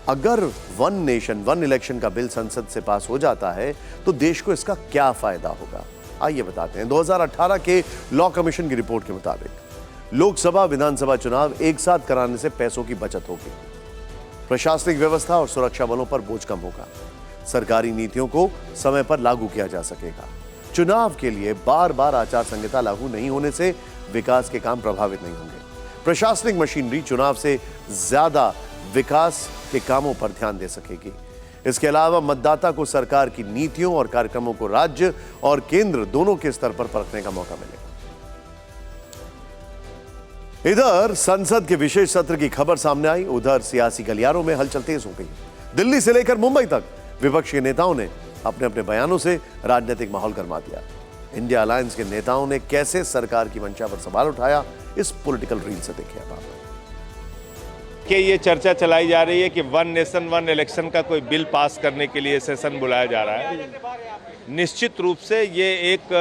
अगर one nation one election का bill संसद से पास हो जाता है तो देश को इसका क्या फायदा होगा, आइए बताते हैं। 2018 के लॉ कमीशन की रिपोर्ट के मुताबिक लोकसभा विधानसभा चुनाव एक साथ कराने से पैसों की बचत होगी, प्रशासनिक व्यवस्था और सुरक्षा बलों पर बोझ कम होगा, सरकारी नीतियों को समय पर लागू किया जा सकेगा। चुनाव के लिए बार बार आचार संहिता लागू नहीं होने से विकास के काम प्रभावित नहीं होंगे। प्रशासनिक मशीनरी चुनाव से ज्यादा विकास के कामों पर ध्यान दे सकेगी। इसके अलावा मतदाता को सरकार की नीतियों और कार्यक्रमों को राज्य और केंद्र दोनों के स्तर पर परखने का मौका मिलेगा। इधर संसद के विशेष सत्र की खबर सामने आई, उधर सियासी गलियारों में हलचल तेज हो गई। दिल्ली से लेकर मुंबई तक विपक्ष के नेताओं ने अपने अपने बयानों से राजनीतिक माहौल गरमा दिया। इंडिया अलायंस के नेताओं ने कैसे सरकार की मंशा पर सवाल उठाया, इस पॉलिटिकल रील से देखिए आप। कि ये चर्चा चलाई जा रही है कि वन नेशन वन इलेक्शन का कोई बिल पास करने के लिए सेशन बुलाया जा रहा है। निश्चित रूप से ये एक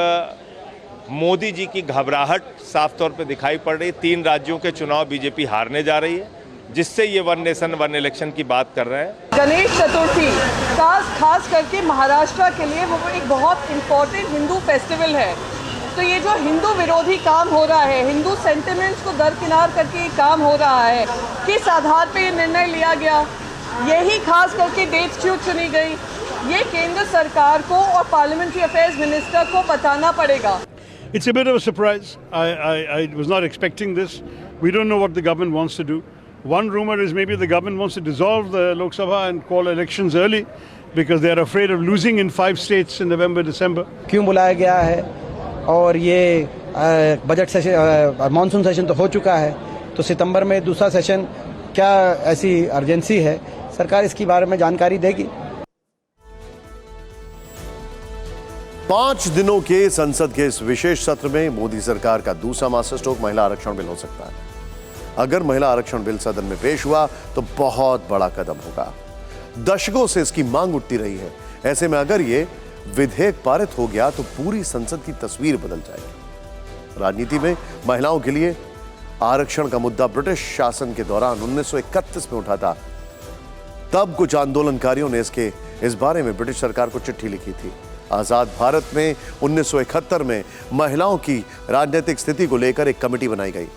मोदी जी की घबराहट साफ तौर पे दिखाई पड़ रही है। 3 राज्यों के चुनाव बीजेपी हारने जा रही है, जिससे ये वन नेशन वन इलेक्शन की बात कर रहे हैं। गणेश चतुर्थी खास करके महाराष्ट्र के लिए वो एक बहुत इम्पोर्टेंट हिंदू फेस्टिवल है। तो ये जो हिंदू विरोधी काम हो रहा है, हिंदू सेंटिमेंट्स को दरकिनार करके ये काम हो रहा है, किस आधार पे ये निर्णय लिया गया, यही खास करके डेट क्यों चुनी गई, ये केंद्र सरकार को और पार्लियामेंट्री अफेयर्स मिनिस्टर को बताना पड़ेगा। It's a bit of a surprise. I was not expecting this. We don't know what the government wants to do. One rumor is maybe the government wants to dissolve the Lok Sabha and call elections early because they are afraid of losing in 5 states in November, December. क्यों बुलाया गया है? और ये budget session, monsoon session तो हो चुका है, तो सितंबर में दूसरा सेशन, क्या ऐसी अर्जेंसी है? सरकार इसके बारे में जानकारी देगी। 5 दिनों के संसद के इस विशेष सत्र में मोदी सरकार का दूसरा मास्टर स्ट्रोक महिला आरक्षण बिल हो सकता है। अगर महिला आरक्षण बिल सदन में पेश हुआ तो बहुत बड़ा कदम होगा। दशकों से इसकी मांग उठती रही है। ऐसे में अगर ये विधेयक पारित हो गया तो पूरी संसद की तस्वीर बदल जाएगी। राजनीति में महिलाओं के लिए आरक्षण का मुद्दा ब्रिटिश शासन के दौरान 1931 में उठा था। तब कुछ आंदोलनकारियों ने इस बारे में ब्रिटिश सरकार को चिट्ठी लिखी थी। आजाद भारत में 1971 में महिलाओं की राजनीतिक स्थिति को लेकर एक कमेटी बनाई गई।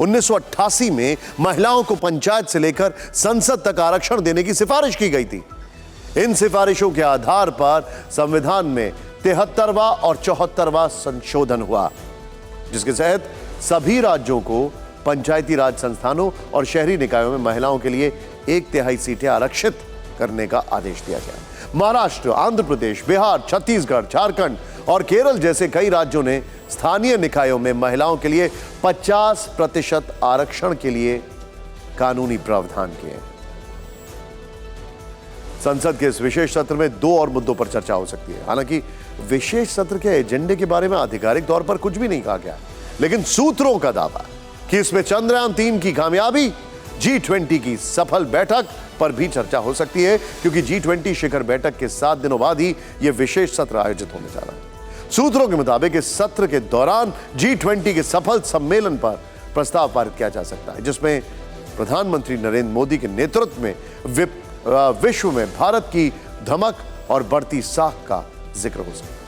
1988 में महिलाओं को पंचायत से लेकर संसद तक आरक्षण देने की सिफारिश की गई थी। इन सिफारिशों के आधार पर संविधान में 73वां और 74वां संशोधन हुआ, जिसके तहत सभी राज्यों को पंचायती राज संस्थानों और शहरी निकायों में महिलाओं के लिए 1/3 सीटें आरक्षित करने का आदेश दिया गया। महाराष्ट्र, आंध्र प्रदेश, बिहार, छत्तीसगढ़, झारखंड और केरल जैसे कई राज्यों ने स्थानीय निकायों में महिलाओं के लिए 50% आरक्षण के लिए कानूनी प्रावधान किए। संसद के इस विशेष सत्र में 2 और मुद्दों पर चर्चा हो सकती है। हालांकि विशेष सत्र के एजेंडे के बारे में आधिकारिक तौर पर कुछ भी नहीं कहा गया, लेकिन सूत्रों का दावा कि इसमें चंद्रयान 3 की कामयाबी, G20 की सफल बैठक पर भी चर्चा हो सकती है, क्योंकि G20 शिखर बैठक के 7 दिनों बाद ही यह विशेष सत्र आयोजित होने जा रहा है। सूत्रों के मुताबिक इस सत्र के दौरान G20 के सफल सम्मेलन पर प्रस्ताव पारित किया जा सकता है, जिसमें प्रधानमंत्री नरेंद्र मोदी के नेतृत्व में विश्व में भारत की धमक और बढ़ती साख का जिक्र हो सकता है।